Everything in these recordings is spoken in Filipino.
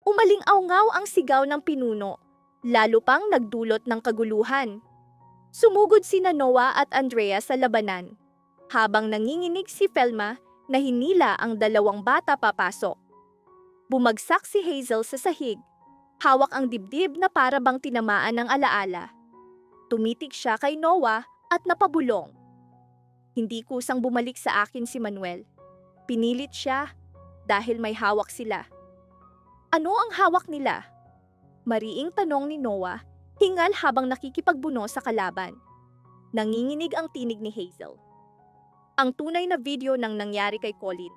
Umaling-awngaw ang sigaw ng pinuno, lalo pang nagdulot ng kaguluhan. Sumugod sina Noah at Andrea sa labanan, habang nanginginig si Velma na hinila ang dalawang bata papasok. Bumagsak si Hazel sa sahig, hawak ang dibdib na para bang tinamaan ng alaala. Tumitig siya kay Noah at napabulong. Hindi kusang bumalik sa akin si Manuel. Pinilit siya dahil may hawak sila. Ano ang hawak nila? Mariing tanong ni Noah, hingal habang nakikipagbuno sa kalaban. Nanginginig ang tinig ni Hazel. Ang tunay na video ng nangyari kay Colin.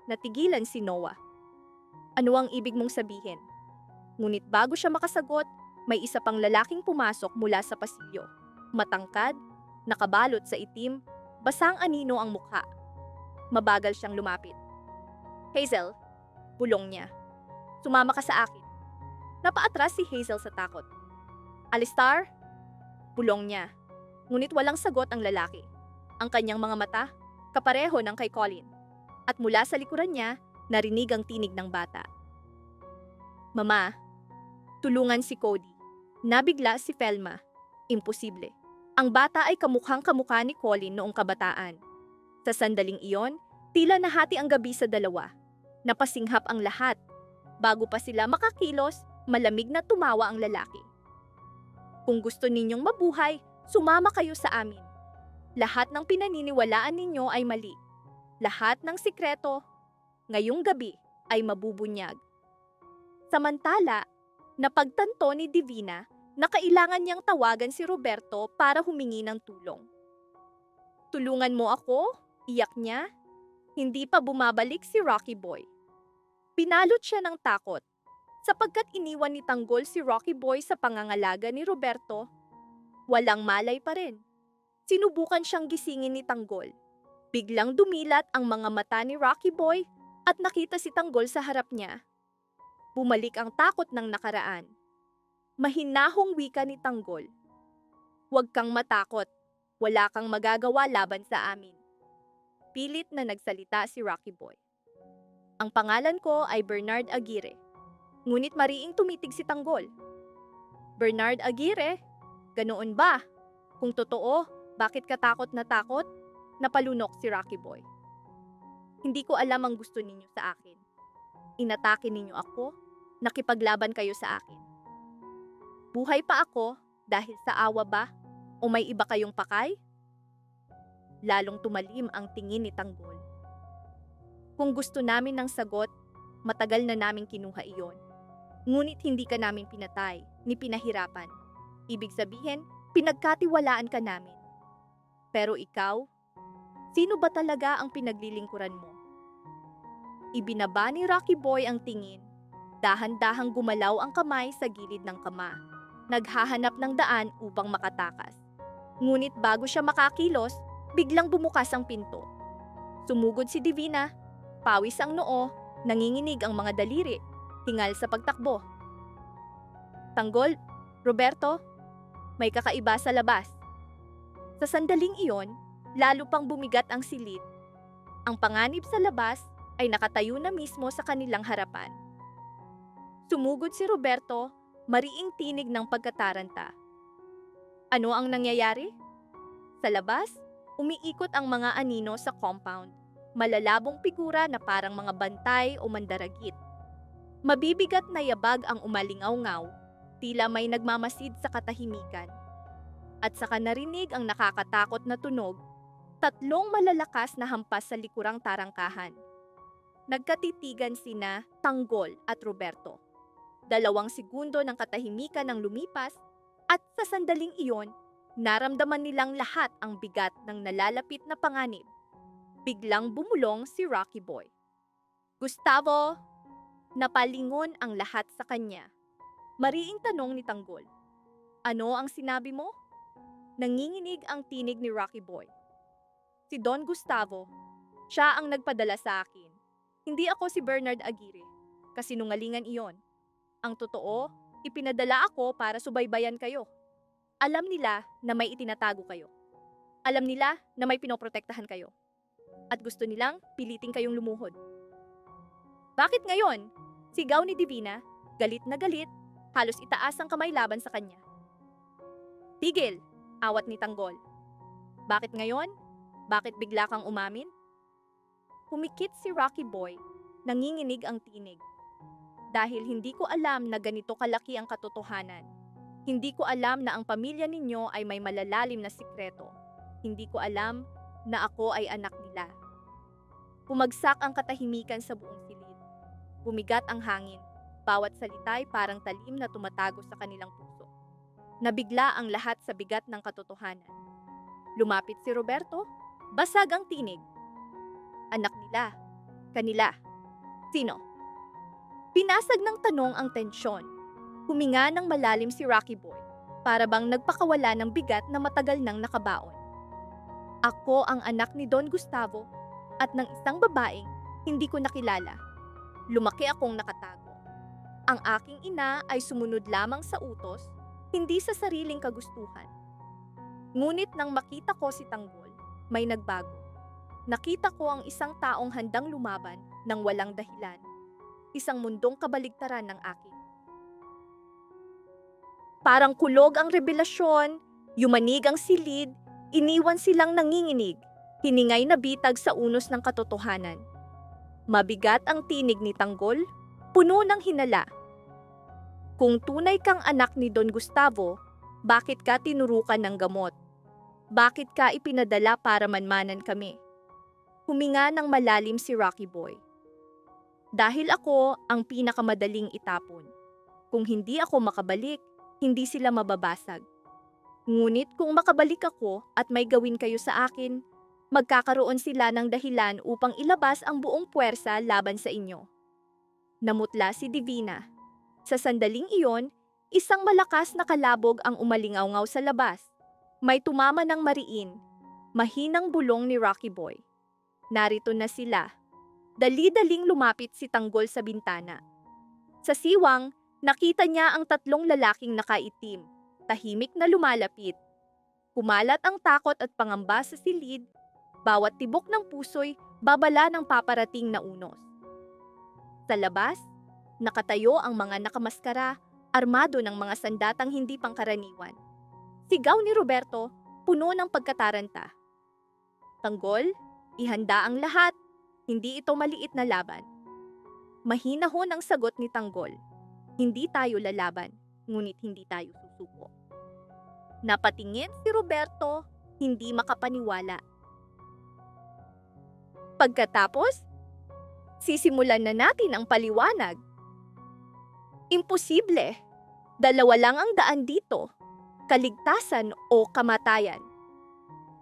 Natigilan si Noah. Ano ang ibig mong sabihin? Ngunit bago siya makasagot, may isa pang lalaking pumasok mula sa pasilyo. Matangkad, nakabalot sa itim, basang anino ang mukha. Mabagal siyang lumapit. Hazel, bulong niya. Sumama ka sa akin. Napaatras si Hazel sa takot. Alistar? Bulong niya. Ngunit walang sagot ang lalaki. Ang kanyang mga mata, kapareho ng kay Colin. At mula sa likuran niya, narinig ang tinig ng bata. Mama, tulungan si Cody. Nabigla si Velma. Imposible. Ang bata ay kamukhang-kamukha ni Colin noong kabataan. Sa sandaling iyon, tila nahati ang gabi sa dalawa. Napasinghap ang lahat. Bago pa sila makakilos, malamig na tumawa ang lalaki. Kung gusto ninyong mabuhay, sumama kayo sa amin. Lahat ng pinaniniwalaan ninyo ay mali. Lahat ng sikreto, ngayong gabi, ay mabubunyag. Samantala, napagtanto ni Divina na kailangan niyang tawagan si Roberto para humingi ng tulong. Tulungan mo ako? Iyak niya. Hindi pa bumabalik si Rocky Boy. Pinalot siya ng takot. Sapagkat iniwan ni Tanggol si Rocky Boy sa pangangalaga ni Roberto, walang malay pa rin. Sinubukan siyang gisingin ni Tanggol. Biglang dumilat ang mga mata ni Rocky Boy at nakita si Tanggol sa harap niya. Bumalik ang takot ng nakaraan. Mahinahong wika ni Tanggol. Huwag kang matakot. Wala kang magagawa laban sa amin. Pilit na nagsalita si Rocky Boy. Ang pangalan ko ay Bernard Aguirre. Ngunit mariing tumitig si Tanggol. Bernard Aguirre? Ganoon ba? Kung totoo, bakit ka takot na takot? Napalunok si Rocky Boy. Hindi ko alam ang gusto ninyo sa akin. Inatake ninyo ako, nakipaglaban kayo sa akin. Buhay pa ako dahil sa awa ba? O may iba kayong pakay? Lalong tumalim ang tingin ni Tanggol. Kung gusto namin ng sagot, matagal na naming kinuha iyon. Ngunit hindi ka namin pinatay, ni pinahirapan. Ibig sabihin, pinagkatiwalaan ka namin. Pero ikaw, sino ba talaga ang pinaglilingkuran mo? Ibinaba ni Rocky Boy ang tingin. Dahan-dahang gumalaw ang kamay sa gilid ng kama. Naghahanap ng daan upang makatakas. Ngunit bago siya makakilos, biglang bumukas ang pinto. Sumugod si Divina. Pawis ang noo, nanginginig ang mga daliri, hingal sa pagtakbo. Tanggol, Roberto, may kakaiba sa labas. Sa sandaling iyon, lalo pang bumigat ang silid. Ang panganib sa labas ay nakatayo na mismo sa kanilang harapan. Sumugod si Roberto, mariing tinig ng pagkataranta. Ano ang nangyayari? Sa labas, umiikot ang mga anino sa compound. Malalabong figura na parang mga bantay o mandaragit. Mabibigat na yabag ang umalingaw-ngaw, tila may nagmamasid sa katahimikan. At saka narinig ang nakakatakot na tunog, tatlong malalakas na hampas sa likurang tarangkahan. Nagkatitigan sina Tanggol at Roberto. 2 segundo ng katahimikan ang lumipas at sa sandaling iyon, naramdaman nilang lahat ang bigat ng nalalapit na panganib. Biglang bumulong si Rocky Boy. Gustavo! Napalingon ang lahat sa kanya. Mariing tanong ni Tanggol. Ano ang sinabi mo? Nanginginig ang tinig ni Rocky Boy. Si Don Gustavo. Siya ang nagpadala sa akin. Hindi ako si Bernard Aguirre. Kasinungalingan iyon. Ang totoo, ipinadala ako para subaybayan kayo. Alam nila na may itinatago kayo. Alam nila na may pinoprotektahan kayo. At gusto nilang piliting kayong lumuhod. Bakit ngayon? Sigaw ni Divina, Galit na galit, halos itaas ang kamay laban sa kanya. Tigil, awat ni Tanggol. Bakit ngayon? Bakit bigla kang umamin? Humikit si Rocky Boy, nanginginig ang tinig. Dahil hindi ko alam na ganito kalaki ang katotohanan. Hindi ko alam na ang pamilya ninyo ay may malalalim na sikreto. Hindi ko alam na ako ay anak nila. Pumagsak ang katahimikan sa buong silid. Bumigat ang hangin. Bawat salita ay parang talim na tumatago sa kanilang puso. Nabigla ang lahat sa bigat ng katotohanan. Lumapit si Roberto. Basag ang tinig. Anak nila. Kanila. Sino? Pinasag ng tanong ang tensyon. Huminga ng malalim si Rocky Boy, para bang nagpakawala ng bigat na matagal nang nakabaon. Ako ang anak ni Don Gustavo at ng isang babaeng hindi ko nakilala. Lumaki akong nakatago. Ang aking ina ay sumunod lamang sa utos, hindi sa sariling kagustuhan. Ngunit nang makita ko si Tanggol, may nagbago. Nakita ko ang isang taong handang lumaban ng walang dahilan. Isang mundong kabaligtaran ng akin. Parang kulog ang revelasyon, yumanig ang silid, iniwan silang nanginginig, hiningay na bitag sa unos ng katotohanan. Mabigat ang tinig ni Tanggol, puno ng hinala. Kung tunay kang anak ni Don Gustavo, bakit ka tinurukan ng gamot? Bakit ka ipinadala para manmanan kami? Huminga ng malalim si Rocky Boy. Dahil ako ang pinakamadaling itapon. Kung hindi ako makabalik, hindi sila mababasag. Ngunit kung makabalik ako at may gawin kayo sa akin, magkakaroon sila ng dahilan upang ilabas ang buong puwersa laban sa inyo. Namutla si Divina. Sa sandaling iyon, isang malakas na kalabog ang umalingaw-ngaw sa labas. May tumama ng mariin, mahinang bulong ni Rocky Boy. Narito na sila. Dali-daling lumapit si Tanggol sa bintana. Sa siwang, nakita niya ang tatlong lalaking nakaitim, tahimik na lumalapit. Kumalat ang takot at pangamba sa silid, bawat tibok ng puso'y babala ng paparating na unos. Sa labas, nakatayo ang mga nakamaskara, armado ng mga sandatang hindi pangkaraniwan. Sigaw ni Roberto, puno ng pagkataranta. Tanggol, ihanda ang lahat, hindi ito maliit na laban. Mahinahon ang sagot ni Tanggol. Hindi tayo lalaban, ngunit hindi tayo susuko. Napatingin si Roberto, hindi makapaniwala. Pagkatapos, sisimulan na natin ang paliwanag. Imposible. Dalawa lang ang daan dito, kaligtasan o kamatayan.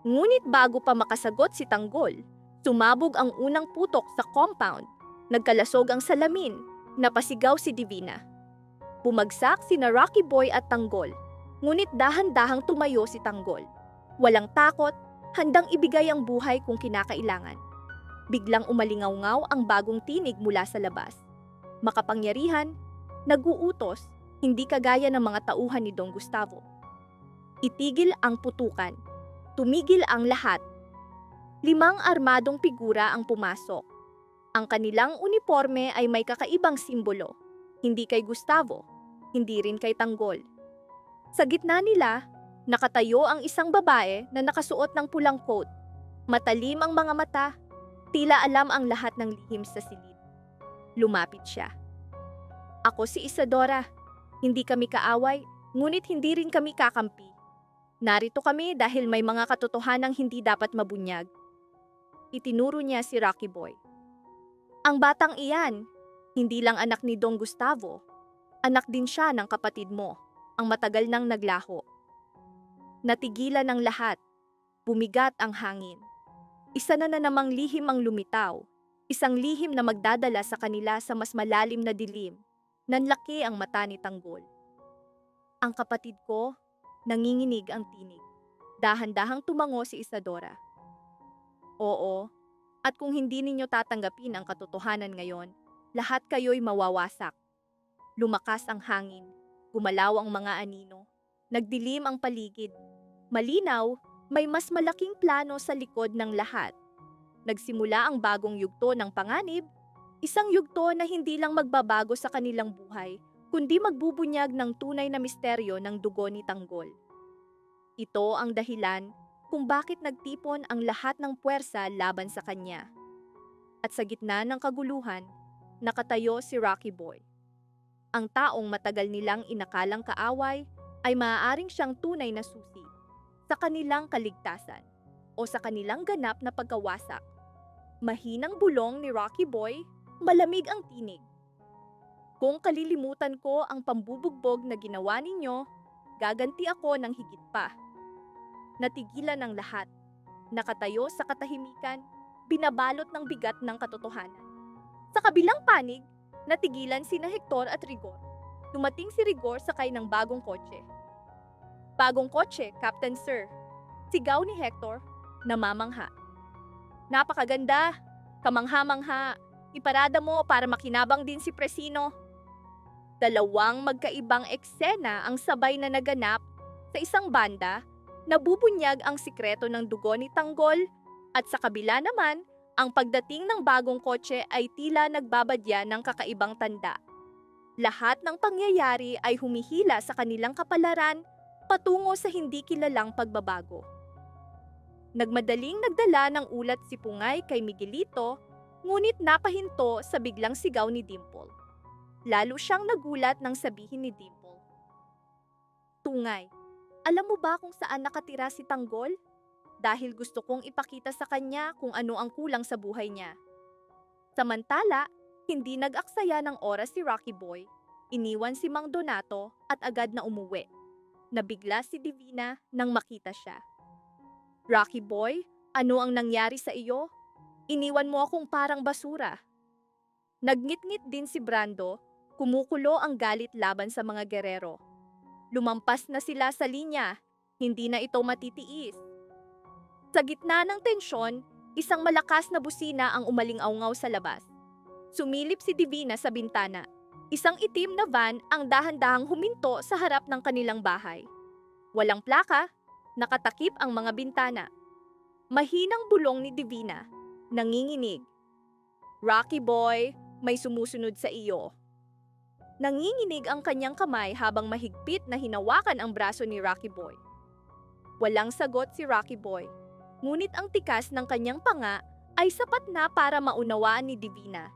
Ngunit bago pa makasagot si Tanggol, sumabog ang unang putok sa compound. Nagkalasog ang salamin, napasigaw si Divina. Bumagsak sina Rocky Boy at Tanggol, ngunit dahan-dahang tumayo si Tanggol. Walang takot, handang ibigay ang buhay kung kinakailangan. Biglang umalingaw-ngaw ang bagong tinig mula sa labas. Makapangyarihan, nag-uutos, hindi kagaya ng mga tauhan ni Don Gustavo. Itigil ang putukan. Tumigil ang lahat. 5 armadong figura ang pumasok. Ang kanilang uniforme ay may kakaibang simbolo. Hindi kay Gustavo, hindi rin kay Tanggol. Sa gitna nila, nakatayo ang isang babae na nakasuot ng pulang coat. Matalim ang mga mata, tila alam ang lahat ng lihim sa silid. Lumapit siya. Ako si Isadora. Hindi kami kaaway, ngunit hindi rin kami kakampi. Narito kami dahil may mga katotohanang hindi dapat mabunyag. Itinuro niya si Rocky Boy. Ang batang iyan, hindi lang anak ni Don Gustavo, anak din siya ng kapatid mo, ang matagal nang naglaho. Natigilan ang lahat, bumigat ang hangin. Isa na namang lihim ang lumitaw, isang lihim na magdadala sa kanila sa mas malalim na dilim. Nanlaki ang mata ni Tanggol. Ang kapatid ko, nanginginig ang tinig. Dahan-dahang tumango si Isadora. Oo, at kung hindi ninyo tatanggapin ang katotohanan ngayon, lahat kayo'y mawawasak. Lumakas ang hangin, gumalaw ang mga anino, nagdilim ang paligid. Malinaw, may mas malaking plano sa likod ng lahat. Nagsimula ang bagong yugto ng panganib, isang yugto na hindi lang magbabago sa kanilang buhay, kundi magbubunyag ng tunay na misteryo ng dugo ni Tanggol. Ito ang dahilan kung bakit nagtipon ang lahat ng puwersa laban sa kanya. At sa gitna ng kaguluhan, nakatayo si Rocky Boy. Ang taong matagal nilang inakalang kaaway ay maaaring siyang tunay na susi sa kanilang kaligtasan o sa kanilang ganap na pagkawasak. Mahinang bulong ni Rocky Boy, malamig ang tinig. Kung kalilimutan ko ang pambubugbog na ginawa ninyo, gaganti ako ng higit pa. Natigilan ang lahat. Nakatayo sa katahimikan, binabalot ng bigat ng katotohanan. Sa kabilang panig, natigilan sina Hector at Rigor. Dumating si Rigor sakay ng bagong kotse. Bagong kotse, Captain Sir. Sigaw ni Hector, namamangha. Napakaganda, kamangha-mangha. Iparada mo para makinabang din si Presino. Dalawang magkaibang eksena ang sabay na naganap. Sa isang banda, nabubunyag ang sikreto ng dugo ni Tanggol at sa kabila naman, ang pagdating ng bagong kotse ay tila nagbabadya ng kakaibang tanda. Lahat ng pangyayari ay humihila sa kanilang kapalaran patungo sa hindi kilalang pagbabago. Nagmadaling nagdala ng ulat si Pungay kay Miguelito, ngunit napahinto sa biglang sigaw ni Dimple. Lalo siyang nagulat nang sabihin ni Dimple, "Tungay, alam mo ba kung saan nakatira si Tanggol? Dahil gusto kong ipakita sa kanya kung ano ang kulang sa buhay niya." Samantala, hindi nag-aksaya ng oras si Rocky Boy. Iniwan si Mang Donato at agad na umuwi. Nabigla si Divina nang makita siya. "Rocky Boy, ano ang nangyari sa iyo? Iniwan mo akong parang basura." Nagngit-ngit din si Brando, kumukulo ang galit laban sa mga gerero. Lumampas na sila sa linya, hindi na ito matitiis. Sa gitna ng tensyon, isang malakas na busina ang umaling-aungaw sa labas. Sumilip si Divina sa bintana. Isang itim na van ang dahan-dahang huminto sa harap ng kanilang bahay. Walang plaka, nakatakip ang mga bintana. Mahinang bulong ni Divina, nanginginig. "Rocky Boy, may sumusunod sa iyo." Nanginginig ang kanyang kamay habang mahigpit na hinawakan ang braso ni Rocky Boy. Walang sagot si Rocky Boy, ngunit ang tikas ng kanyang panga ay sapat na para maunawaan ni Divina.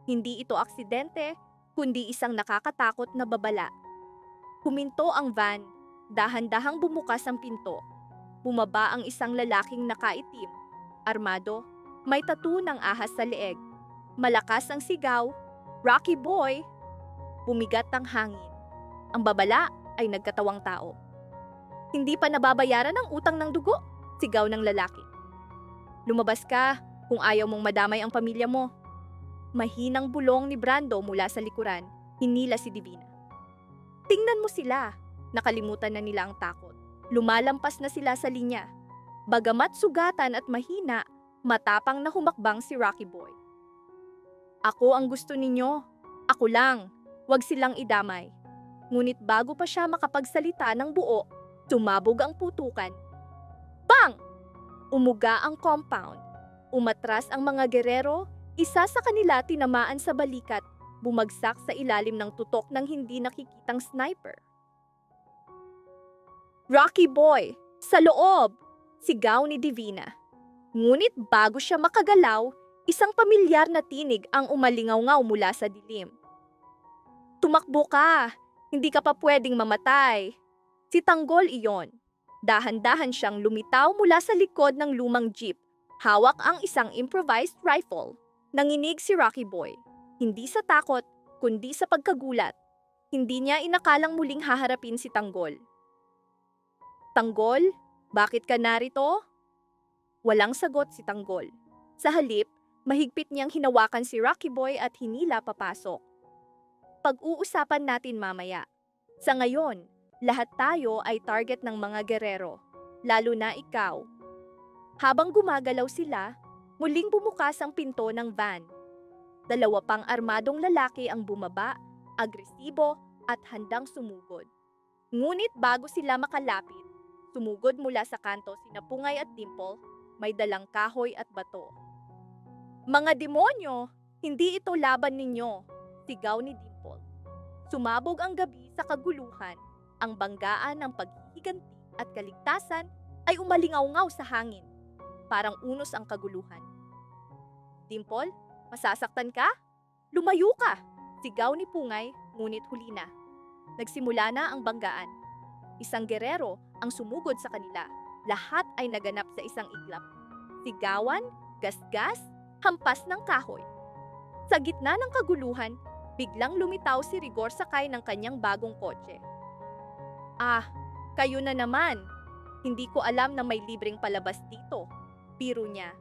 Hindi ito aksidente, kundi isang nakakatakot na babala. Huminto ang van, dahan-dahang bumukas ang pinto. Bumaba ang isang lalaking nakaitim, armado, may tattoo ng ahas sa leeg. Malakas ang sigaw, "Rocky Boy!" Bumigat ang hangin. Ang babala ay nagkatawang tao. "Hindi pa nababayaran ang utang ng dugo," sigaw ng lalaki. "Lumabas ka kung ayaw mong madamay ang pamilya mo." Mahinang bulong ni Brando mula sa likuran, hinila si Divina. "Tingnan mo sila." Nakalimutan na nila ang takot. Lumalampas na sila sa linya. Bagamat sugatan at mahina, matapang na humakbang si Rocky Boy. "Ako ang gusto ninyo. Ako lang. Huwag silang idamay." Ngunit bago pa siya makapagsalita ng buo, sumabog ang putukan. Bang! Umuga ang compound. Umatras ang mga gerero, isa sa kanila tinamaan sa balikat, bumagsak sa ilalim ng tutok ng hindi nakikitang sniper. "Rocky Boy, sa loob!" sigaw ni Divina. Ngunit bago siya makagalaw, isang pamilyar na tinig ang umalingaw-ngaw mula sa dilim. "Tumakbo ka! Hindi ka pa pwedeng mamatay." Si Tanggol iyon. Dahan-dahan siyang lumitaw mula sa likod ng lumang jeep. Hawak ang isang improvised rifle. Nanginig si Rocky Boy. Hindi sa takot, kundi sa pagkagulat. Hindi niya inakalang muling haharapin si Tanggol. "Tanggol, bakit ka narito?" Walang sagot si Tanggol. Sa halip, mahigpit niyang hinawakan si Rocky Boy at hinila papasok. "Pag-uusapan natin mamaya. Sa ngayon, lahat tayo ay target ng mga gerero, lalo na ikaw." Habang gumagalaw sila, muling bumukas ang pinto ng van. Dalawa pang armadong lalaki ang bumaba, agresibo at handang sumugod. Ngunit bago sila makalapit, sumugod mula sa kanto sina Pungay at Dimple, may dalang kahoy at bato. "Mga demonyo, hindi ito laban ninyo," sigaw ni Dimple. Sumabog ang gabi sa kaguluhan, ang banggaan ng paghihiganti at kaligtasan ay umalingaw-ngaw sa hangin. Parang unos ang kaguluhan. Dimple, masasaktan ka? Lumayo ka! Sigaw ni Pungay, ngunit huli na. Nagsimula na ang banggaan. Isang gerero ang sumugod sa kanila. Lahat ay naganap sa isang iglap. Sigawan, gasgas, hampas ng kahoy. Sa gitna ng kaguluhan, biglang lumitaw si Rigor sakay ng kanyang bagong kotse. Ah, kayo na naman. Hindi ko alam na may libreng palabas dito. Biro niya.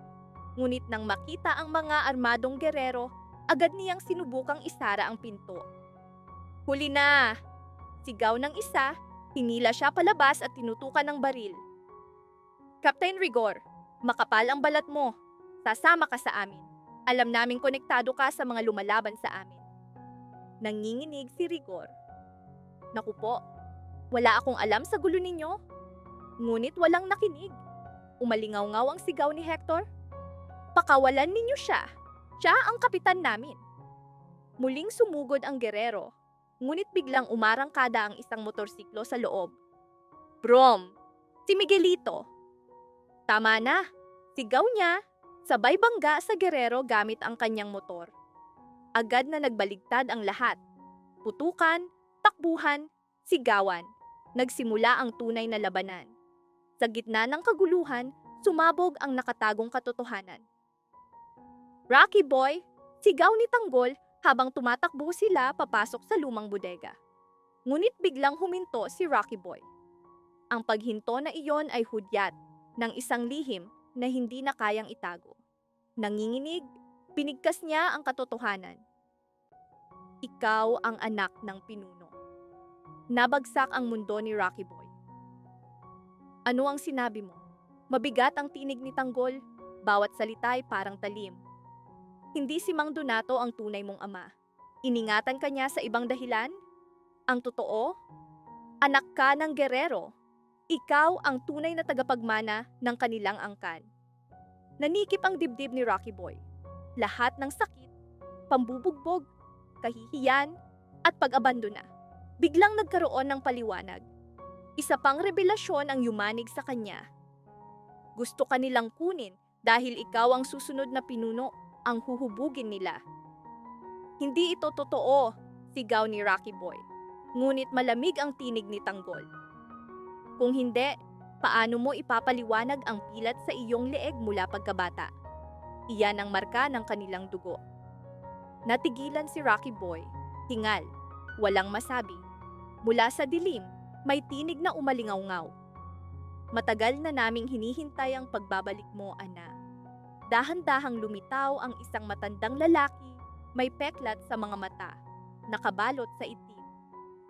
Ngunit nang makita ang mga armadong gerero, agad niyang sinubukang isara ang pinto. Huli na! Sigaw ng isa, hinila siya palabas at tinutukan ng baril. Captain Rigor, makapal ang balat mo. Sasama ka sa amin. Alam naming konektado ka sa mga lumalaban sa amin. Nanginginig si Rigor. Naku po, wala akong alam sa gulo ninyo. Ngunit walang nakinig. Umalingaw-ngaw ang sigaw ni Hector. Pakawalan ninyo siya. Siya ang kapitan namin. Muling sumugod ang gerero, ngunit biglang umarangkada ang isang motorsiklo sa loob. Brom! Si Miguelito! Tama na! Sigaw niya, sabay bangga sa gerero gamit ang kanyang motor. Agad na nagbaligtad ang lahat. Putukan, takbuhan, sigawan. Nagsimula ang tunay na labanan. Sa gitna ng kaguluhan, sumabog ang nakatagong katotohanan. Rocky Boy, sigaw ni Tanggol habang tumatakbo sila papasok sa lumang bodega. Ngunit biglang huminto si Rocky Boy. Ang paghinto na iyon ay hudyat ng isang lihim na hindi na kayang itago. Nanginginig, pinigkas niya ang katotohanan. Ikaw ang anak ng pinuno. Nabagsak ang mundo ni Rocky Boy. Ano ang sinabi mo? Mabigat ang tinig ni Tanggol, bawat salita ay parang talim. Hindi si Mang Donato ang tunay mong ama. Iningatan ka niya sa ibang dahilan? Ang totoo? Anak ka ng gerero. Ikaw ang tunay na tagapagmana ng kanilang angkan. Nanikip ang dibdib ni Rocky Boy. Lahat ng sakit, pambubugbog, kahihiyan, at pag-abandona. Biglang nagkaroon ng paliwanag. Isa pang revelasyon ang yumanig sa kanya. Gusto ka nilang kunin dahil ikaw ang susunod na pinuno ang huhubugin nila. Hindi ito totoo, sigaw ni Rocky Boy. Ngunit malamig ang tinig ni Tanggol. Kung hindi, paano mo ipapaliwanag ang pilat sa iyong leeg mula pagkabata? Iyan ang marka ng kanilang dugo. Natigilan si Rocky Boy, hingal, walang masabi. Mula sa dilim, may tinig na umalingaw-ngaw. Matagal na naming hinihintay ang pagbabalik mo, Ana. Dahan-dahang lumitaw ang isang matandang lalaki, may peklat sa mga mata, nakabalot sa itim.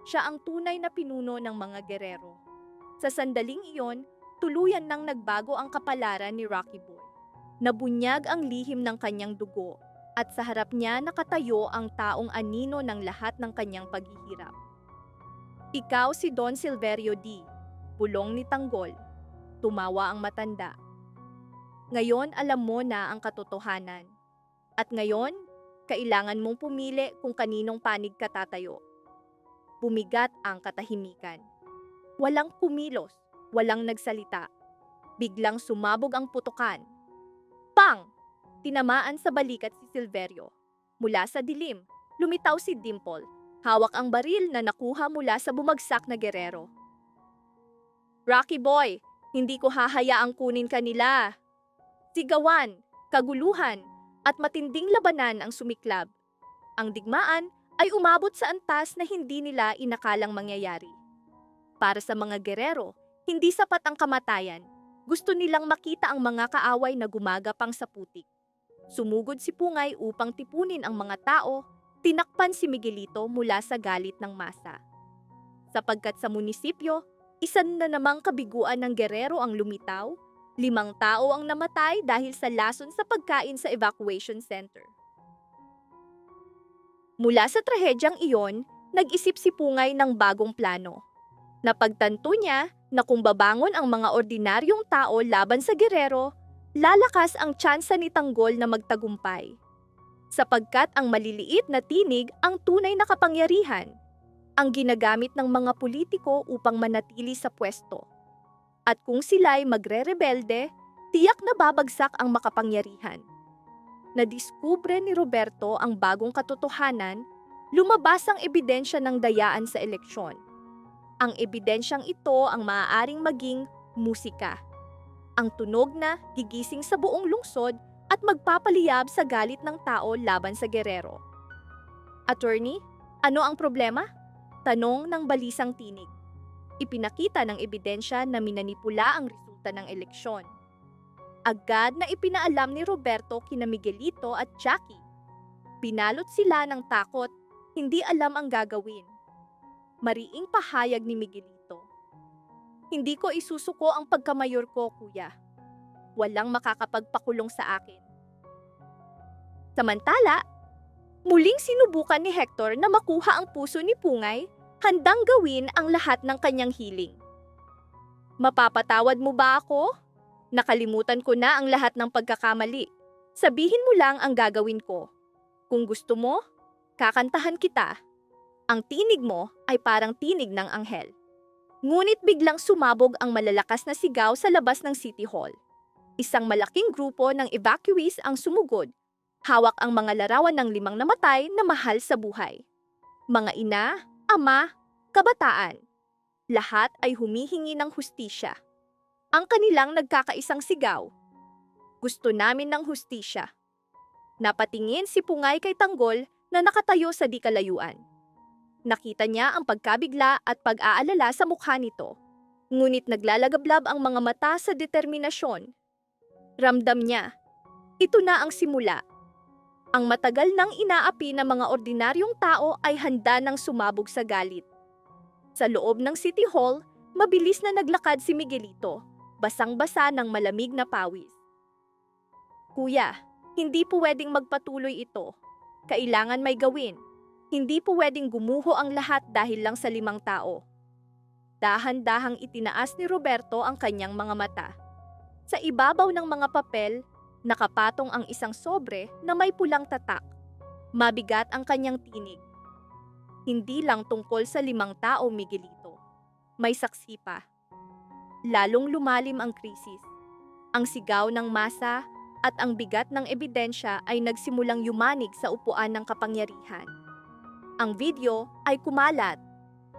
Siya ang tunay na pinuno ng mga gerero. Sa sandaling iyon, tuluyan nang nagbago ang kapalaran ni Rocky Boy. Nabunyag ang lihim ng kanyang dugo at sa harap niya nakatayo ang taong anino ng lahat ng kanyang paghihirap. Ikaw si Don Silverio D., bulong ni Tanggol. Tumawa ang matanda. Ngayon alam mo na ang katotohanan. At ngayon, kailangan mong pumili kung kaninong panig ka tatayo. Bumigat ang katahimikan. Walang kumilos, walang nagsalita. Biglang sumabog ang putukan. Pang! Tinamaan sa balikat si Silverio. Mula sa dilim, lumitaw si Dimple. Hawak ang baril na nakuha mula sa bumagsak na gerero. Rocky Boy, hindi ko hahayaang kunin kanila. Sigawan, kaguluhan, at matinding labanan ang sumiklab. Ang digmaan ay umabot sa antas na hindi nila inakalang mangyayari. Para sa mga gerero, hindi sapat ang kamatayan. Gusto nilang makita ang mga kaaway na gumagapang sa putik. Sumugod si Pungay upang tipunin ang mga tao, tinakpan si Miguelito mula sa galit ng masa. Sapagkat sa munisipyo, isa na namang kabiguan ng gerero ang lumitaw, 5 tao ang namatay dahil sa lason sa pagkain sa evacuation center. Mula sa trahedyang iyon, nag-isip si Pungay ng bagong plano. Napagtanto niya na kung babangon ang mga ordinaryong tao laban sa gerero, lalakas ang tsansa ni Tanggol na magtagumpay. Sapagkat ang maliliit na tinig ang tunay na kapangyarihan. ang ginagamit ng mga politiko upang manatili sa pwesto. At kung sila'y magre-rebelde, tiyak na babagsak ang makapangyarihan. Nadiskubre ni Roberto ang bagong katotohanan, lumabas ang ebidensya ng dayaan sa eleksyon. Ang ebidensyang ito ang maaaring maging musika. Ang tunog na gigising sa buong lungsod at magpapaliyab sa galit ng tao laban sa gerero. Attorney, ano ang problema? Tanong ng balisang tinig. Ipinakita ng ebidensya na minanipula ang resulta ng eleksyon. Agad na ipinaalam ni Roberto kina Miguelito at Jackie. Binalot sila ng takot, hindi alam ang gagawin. Mariing pahayag ni Miguelito. Hindi ko isusuko ang pagkamayor ko, kuya. Walang makakapagpakulong sa akin. Samantala, muling sinubukan ni Hector na makuha ang puso ni Pungay, handang gawin ang lahat ng kanyang hiling. Mapapatawad mo ba ako? Nakalimutan ko na ang lahat ng pagkakamali. Sabihin mo lang ang gagawin ko. Kung gusto mo, kakantahan kita. Ang tinig mo ay parang tinig ng anghel. Ngunit biglang sumabog ang malalakas na sigaw sa labas ng City Hall. Isang malaking grupo ng evacuees ang sumugod. Hawak ang mga larawan ng 5 namatay na mahal sa buhay. Mga ina, ama, kabataan. Lahat ay humihingi ng hustisya. Ang kanilang nagkakaisang sigaw. Gusto namin ng hustisya. Napatingin si Pungay kay Tanggol na nakatayo sa di kalayuan. Nakita niya ang pagkabigla at pag-aalala sa mukha nito. Ngunit naglalagablab ang mga mata sa determinasyon. Ramdam niya, ito na ang simula. Ang matagal nang inaapi ng mga ordinaryong tao ay handa nang sumabog sa galit. Sa loob ng City Hall, mabilis na naglakad si Miguelito, basang-basa ng malamig na pawis. Kuya, hindi po pwedeng magpatuloy ito. Kailangan may gawin. Hindi po pwedeng gumuho ang lahat dahil lang sa 5 tao. Dahan-dahang itinaas ni Roberto ang kanyang mga mata. Sa ibabaw ng mga papel, nakapatong ang isang sobre na may pulang tatak. Mabigat ang kanyang tinig. Hindi lang tungkol sa 5 tao, Miguelito. May saksi pa. Lalong lumalim ang krisis. Ang sigaw ng masa at ang bigat ng ebidensya ay nagsimulang yumanig sa upuan ng kapangyarihan. Ang video ay kumalat.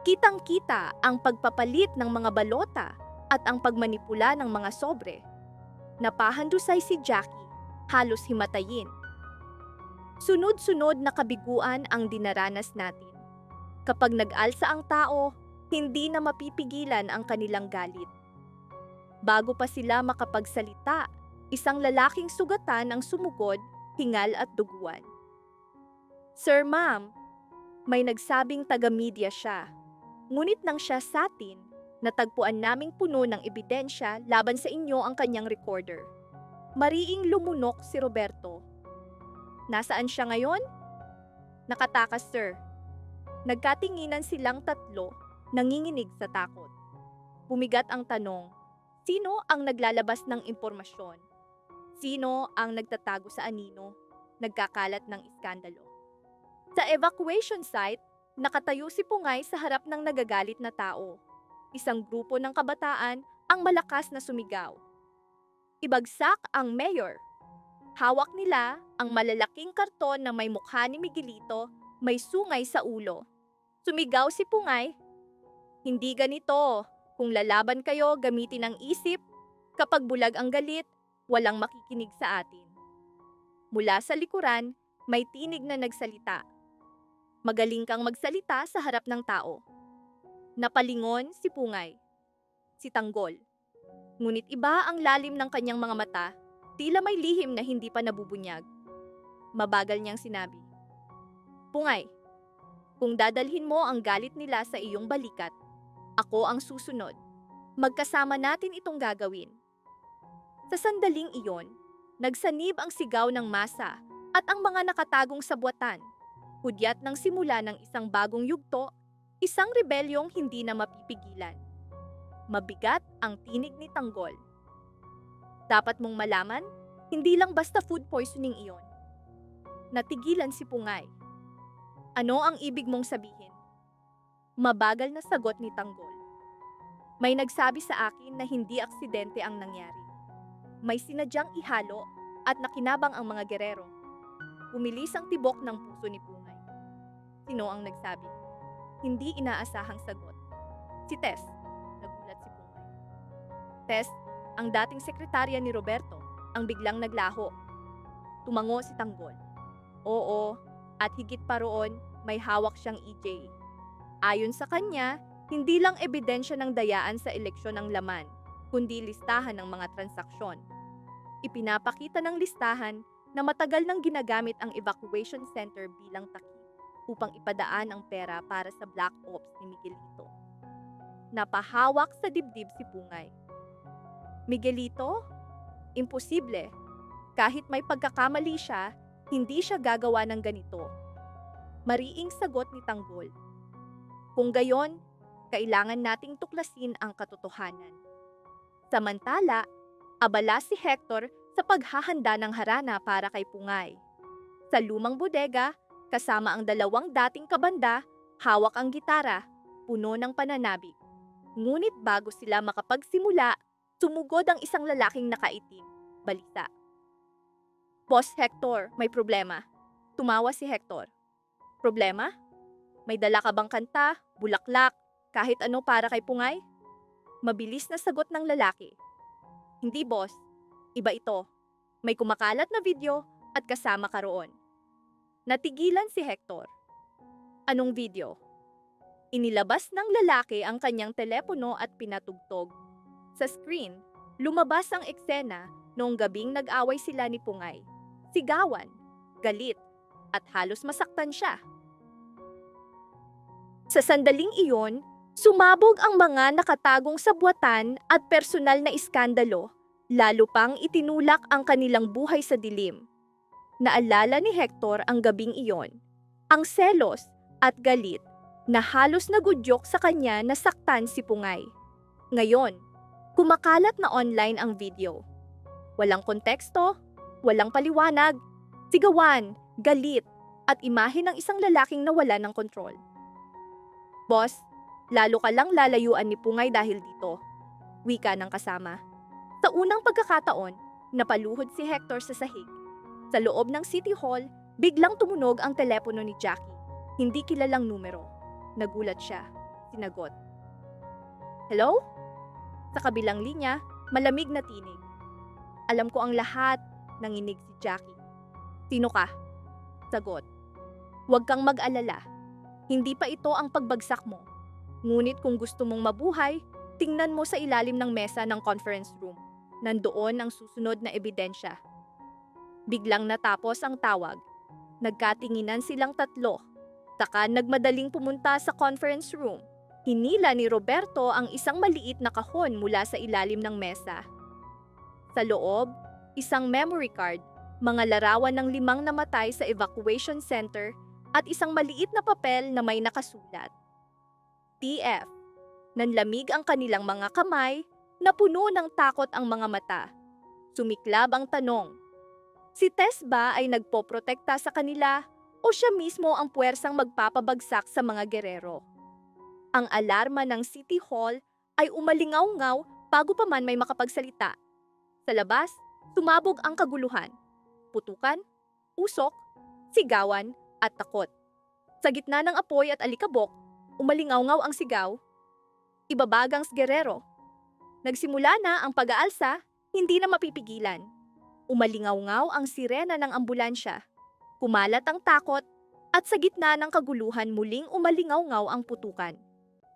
Kitang-kita ang pagpapalit ng mga balota at ang pagmanipula ng mga sobre. Napahandusay si Jackie, halos himatayin. Sunod-sunod na kabiguan ang dinaranas natin. Kapag nag-alsa ang tao, hindi na mapipigilan ang kanilang galit. Bago pa sila makapagsalita, isang lalaking sugatan ang sumugod, hingal at duguan. Sir, ma'am, may nagsabing taga-media siya. Ngunit nang siya sa atin, natagpuan naming puno ng ebidensya laban sa inyo ang kanyang recorder. Mariing lumunok si Roberto. Nasaan siya ngayon? Nakatakas, sir. Nagkatinginan silang tatlo, nanginginig sa takot. Bumigat ang tanong, sino ang naglalabas ng impormasyon? Sino ang nagtatago sa anino, nagkakalat ng iskandalo? Sa evacuation site, nakatayo si Pungay sa harap ng nagagalit na tao. Isang grupo ng kabataan ang malakas na sumigaw. Ibagsak ang mayor. Hawak nila ang malalaking karton na may mukha ni Miguelito, may sungay sa ulo. Sumigaw si Pungay, hindi ganito. Kung lalaban kayo, gamitin ang isip. Kapag bulag ang galit, walang makikinig sa atin. Mula sa likuran, may tinig na nagsalita. Magaling kang magsalita sa harap ng tao. Napalingon si Pungay, si Tanggol. Ngunit iba ang lalim ng kanyang mga mata, tila may lihim na hindi pa nabubunyag. Mabagal niyang sinabi, Pungay, kung dadalhin mo ang galit nila sa iyong balikat, ako ang susunod. Magkasama natin itong gagawin. Sa sandaling iyon, nagsanib ang sigaw ng masa at ang mga nakatagong sabwatan. Hudyat ng simula ng isang bagong yugto, isang rebelyong hindi na mapipigilan. Mabigat ang tinig ni Tanggol. Dapat mong malaman, hindi lang basta food poisoning iyon. Natigilan si Pungay. Ano ang ibig mong sabihin? Mabagal na sagot ni Tanggol. May nagsabi sa akin na hindi aksidente ang nangyari. May sinadyang ihalo at nakinabang ang mga gerero. Umilis ang tibok ng puso ni Pungay. Sino ang nagsabi? Hindi inaasahang sagot. Si Tess. Nagulat si Pungay. Tess, ang dating sekretarya ni Roberto, ang biglang naglaho. Tumango si Tanggol. Oo, at higit pa roon, may hawak siyang EJ. Ayon sa kanya, hindi lang ebidensya ng dayaan sa eleksyon ang laman, kundi listahan ng mga transaksyon. Ipinapakita ng listahan na matagal nang ginagamit ang evacuation center bilang takip upang ipadaan ang pera para sa Black Ops ni Miguelito. Napahawak sa dibdib si Pungay. Miguelito? Imposible. Kahit may pagkakamali siya, hindi siya gagawa ng ganito. Mariing sagot ni Tanggol. Kung gayon, kailangan nating tuklasin ang katotohanan. Samantala, abala si Hector sa paghahanda ng harana para kay Pungay. Sa lumang bodega, kasama ang dalawang dating kabanda, hawak ang gitara, puno ng pananabik. Ngunit bago sila makapagsimula, sumugod ang isang lalaking nakaitim, balita. Boss Hector, may problema. Tumawa si Hector. Problema? May dala ka bang kanta, bulaklak, kahit ano para kay Pungay? Mabilis na sagot ng lalaki. Hindi boss, iba ito. May kumakalat na video at kasama ka roon. Natigilan si Hector. Anong video? Inilabas ng lalaki ang kanyang telepono at pinatugtog. Sa screen, lumabas ang eksena noong gabing nag-away sila ni Pungay. Sigawan, galit, at halos masaktan siya. Sa sandaling iyon, sumabog ang mga nakatagong sabwatan at personal na iskandalo, lalo pang itinulak ang kanilang buhay sa dilim. Naalala ni Hector ang gabing iyon, ang selos at galit na halos nagudyok sa kanya na saktan si Pungay. Ngayon, kumakalat na online ang video. Walang konteksto, walang paliwanag, sigawan, galit, at imahe ng isang lalaking nawala ng kontrol. Boss, lalo ka lang lalayuan ni Pungay dahil dito. Wika ng kasama. Sa unang pagkakataon, napaluhod si Hector sa sahig. Sa loob ng City Hall, biglang tumunog ang telepono ni Jackie. Hindi kilalang numero. Nagulat siya. Sinagot. Hello? Sa kabilang linya, malamig na tinig. Alam ko ang lahat, nanginig si Jackie. Sino ka? Sagot. Huwag kang mag-alala. Hindi pa ito ang pagbagsak mo. Ngunit kung gusto mong mabuhay, tingnan mo sa ilalim ng mesa ng conference room. Nandoon ang susunod na ebidensya. Biglang natapos ang tawag. Nagkatinginan silang tatlo. Saka nagmadaling pumunta sa conference room. Hinila ni Roberto ang isang maliit na kahon mula sa ilalim ng mesa. Sa loob, isang memory card, mga larawan ng 5 namatay sa evacuation center at isang maliit na papel na may nakasulat. TF. Nanlamig ang kanilang mga kamay, napuno ng takot ang mga mata. Sumiklab ang tanong. Si Tess ba ay nagpoprotekta sa kanila o siya mismo ang puwersang magpapabagsak sa mga gerero? Ang alarma ng City Hall ay umalingaw-ngaw bago pa man may makapagsalita. Sa labas, tumabog ang kaguluhan. Putukan, usok, sigawan, at takot. Sa gitna ng apoy at alikabok, umalingaw-ngaw ang sigaw. Ibabagang gerero. Nagsimula na ang pag-aalsa, hindi na mapipigilan. Umalingaw-ngaw ang sirena ng ambulansya. Kumalat ang takot, at sa gitna ng kaguluhan muling umalingaw-ngaw ang putukan.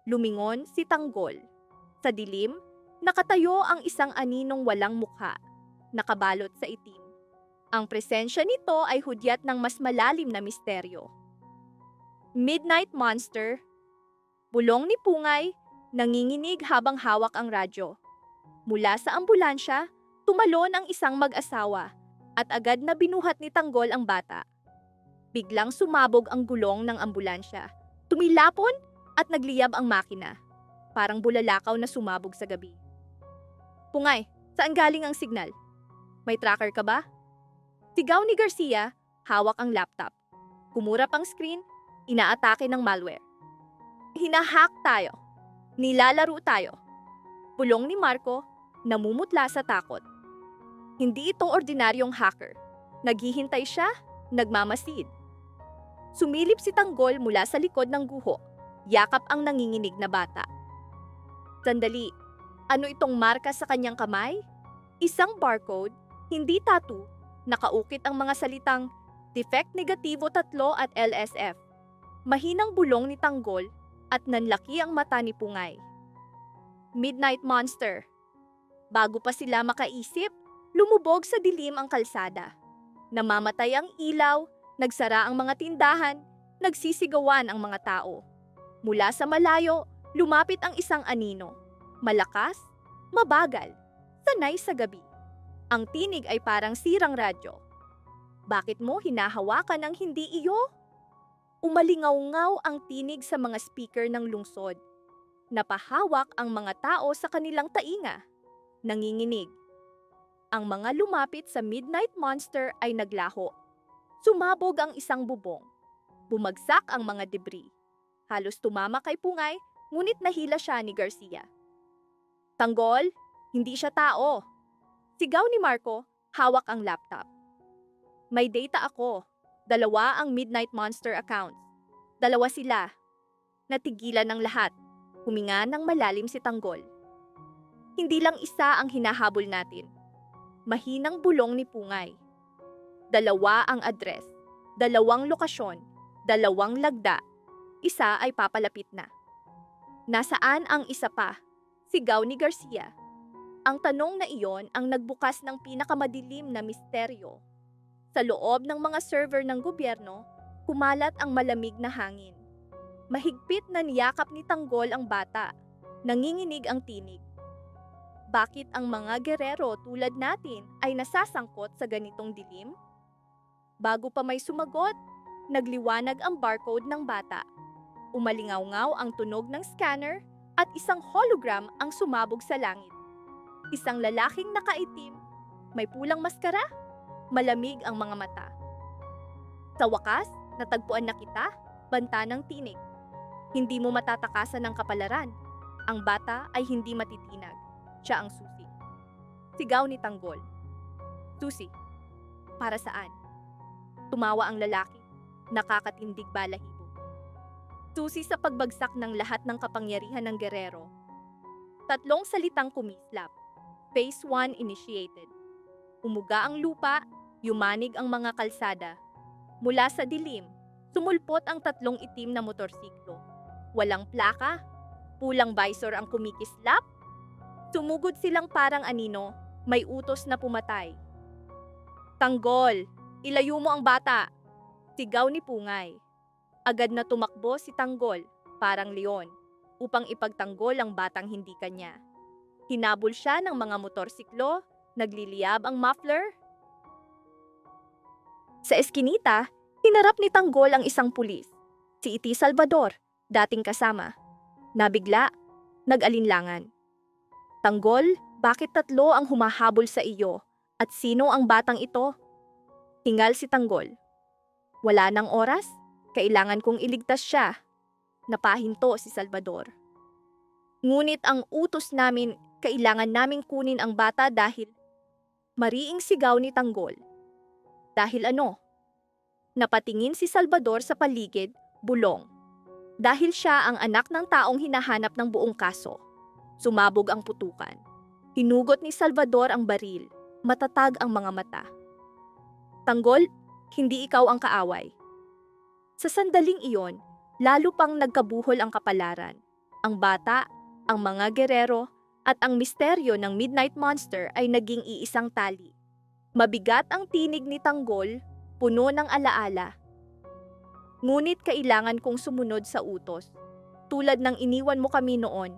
Lumingon si Tanggol. Sa dilim, nakatayo ang isang aninong walang mukha, nakabalot sa itim. Ang presensya nito ay hudyat ng mas malalim na misteryo. Midnight Monster. Bulong ni Pungay, nanginginig habang hawak ang radyo. Mula sa ambulansya, tumalon ang isang mag-asawa at agad na binuhat ni Tanggol ang bata. Biglang sumabog ang gulong ng ambulansya. Tumilapon at nagliyab ang makina. Parang bulalakaw na sumabog sa gabi. Pungay, saan galing ang signal? May tracker ka ba? Sigaw ni Garcia, hawak ang laptop. Kumurap ang screen, inaatake ng malware. Hinahack tayo. Nilalaro tayo. Bulong ni Marco, namumutla sa takot. Hindi ito ordinaryong hacker. Naghihintay siya, nagmamasid. Sumilip si Tanggol mula sa likod ng guho. Yakap ang nanginginig na bata. Sandali, ano itong marka sa kanyang kamay? Isang barcode, hindi tattoo, nakaukit ang mga salitang Defect Negativo 3 at LSF. Mahinang bulong ni Tanggol at nanlaki ang mata ni Pungay. Midnight Monster. Bago pa sila makaisip, lumubog sa dilim ang kalsada. Namamatay ang ilaw, nagsara ang mga tindahan, nagsisigawan ang mga tao. Mula sa malayo, lumapit ang isang anino. Malakas, mabagal, sanay sa gabi. Ang tinig ay parang sirang radyo. Bakit mo hinahawakan ang hindi iyo? Umalingaw-ngaw ang tinig sa mga speaker ng lungsod. Napahawak ang mga tao sa kanilang tainga. Nanginginig. Ang mga lumapit sa Midnight Monster ay naglaho. Sumabog ang isang bubong. Bumagsak ang mga debris. Halos tumama kay Pungay, ngunit nahila siya ni Garcia. Tanggol, hindi siya tao. Sigaw ni Marco, hawak ang laptop. May data ako. 2 ang Midnight Monster accounts. 2 sila. Natigilan ng lahat. Huminga ng malalim si Tanggol. Hindi lang isa ang hinahabol natin. Mahinang bulong ni Pungay. 2 ang address, 2 lokasyon, 2 lagda. Isa ay papalapit na. Nasaan ang isa pa? Sigaw ni Garcia. Ang tanong na iyon ang nagbukas ng pinakamadilim na misteryo. Sa loob ng mga server ng gobyerno, kumalat ang malamig na hangin. Mahigpit na niyakap ni Tanggol ang bata. Nanginginig ang tinig. Bakit ang mga gerero tulad natin ay nasasangkot sa ganitong dilim? Bago pa may sumagot, nagliwanag ang barcode ng bata. Umalingaw-ngaw ang tunog ng scanner at isang hologram ang sumabog sa langit. Isang lalaking nakaitim, may pulang maskara, malamig ang mga mata. Sa wakas, natagpuan na kita, banta ng tinig. Hindi mo matatakasan ng kapalaran. Ang bata ay hindi matitinag. Siya ang susi. Sigaw ni Tanggol. Susi, para saan? Tumawa ang lalaki, nakakatindig balahibo. Susi sa pagbagsak ng lahat ng kapangyarihan ng gerero. 3 salitang kumislap. Phase 1 initiated. Umuga ang lupa, yumanig ang mga kalsada. Mula sa dilim, sumulpot ang 3 itim na motorsiklo. Walang plaka, pulang visor ang kumikislap. Sumugod silang parang anino, may utos na pumatay. Tanggol, ilayo mo ang bata! Sigaw ni Pungay. Agad na tumakbo si Tanggol, parang leon, upang ipagtanggol ang batang hindi kanya. Hinabol siya ng mga motorsiklo, nagliliyab ang muffler. Sa eskinita, hinarap ni Tanggol ang isang pulis, si Iti Salvador, dating kasama. Nabigla, nag-alinlangan. Tanggol, bakit 3 ang humahabol sa iyo? At sino ang batang ito? Hingal si Tanggol. Wala nang oras, kailangan kong iligtas siya. Napahinto si Salvador. Ngunit ang utos namin, kailangan naming kunin ang bata dahil... Mariing sigaw ni Tanggol. Dahil ano? Napatingin si Salvador sa paligid, bulong. Dahil siya ang anak ng taong hinahanap ng buong kaso. Sumabog ang putukan. Hinugot ni Salvador ang baril. Matatag ang mga mata. Tanggol, hindi ikaw ang kaaway. Sa sandaling iyon, lalo pang nagkabuhol ang kapalaran. Ang bata, ang mga gerero, at ang misteryo ng Midnight Monster ay naging iisang tali. Mabigat ang tinig ni Tanggol, puno ng alaala. Ngunit kailangan kong sumunod sa utos, tulad ng iniwan mo kami noon.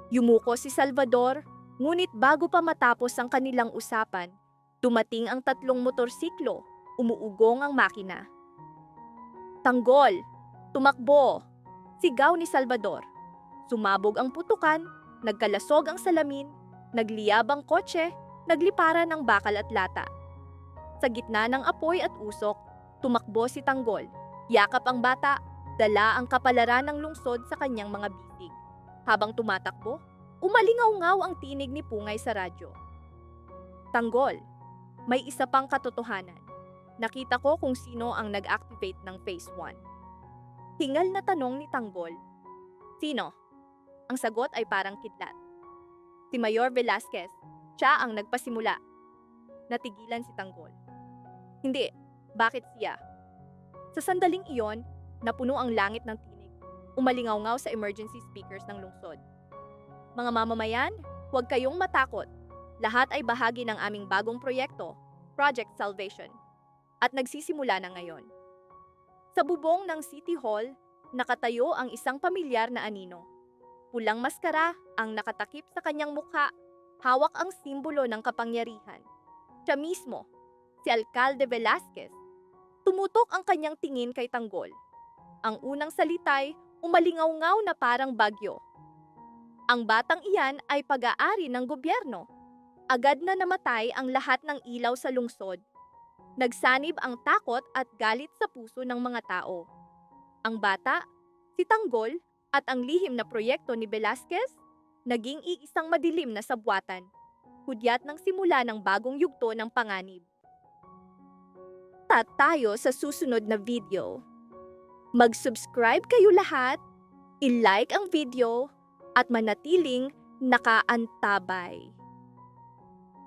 Yumuko si Salvador, ngunit bago pa matapos ang kanilang usapan, dumating ang 3 motorsiklo, umuugong ang makina. Tanggol, tumakbo! Sigaw ni Salvador. Sumabog ang putukan, nagkalasog ang salamin, nagliyab ang kotse, nagliparan ang bakal at lata. Sa gitna ng apoy at usok, tumakbo si Tanggol. Yakap ang bata, Dala ang kapalaran ng lungsod sa kanyang mga bisig. Habang tumatakbo, umalingaw-ngaw ang tinig ni Pungay sa radyo. Tanggol, may isa pang katotohanan. Nakita ko kung sino ang nag-activate ng Phase 1. Hingal na tanong ni Tanggol. Sino? Ang sagot ay parang kidlat. Si Mayor Velasquez, siya ang nagpasimula. Natigilan si Tanggol. Hindi, bakit siya? Sa sandaling iyon, napuno ang langit ng tinig. Umalingaw-ngaw sa emergency speakers ng lungsod. Mga mamamayan, huwag kayong matakot. Lahat ay bahagi ng aming bagong proyekto, Project Salvation. At nagsisimula na ngayon. Sa bubong ng City Hall, nakatayo ang isang pamilyar na anino. Pulang maskara ang nakatakip sa kanyang mukha, hawak ang simbolo ng kapangyarihan. Siya mismo, si Alcalde Velasquez. Tumutok ang kanyang tingin kay Tanggol. Ang unang salitay, umalingaw-ngaw na parang bagyo. Ang batang iyan ay pag-aari ng gobyerno. Agad na namatay ang lahat ng ilaw sa lungsod. Nagsanib ang takot at galit sa puso ng mga tao. Ang bata, si Tanggol, at ang lihim na proyekto ni Velasquez, naging iisang madilim na sabwatan. Hudyat ng simula ng bagong yugto ng panganib. Tayo sa susunod na video. Mag-subscribe kayo lahat, i-like ang video, at manatiling nakaantabay.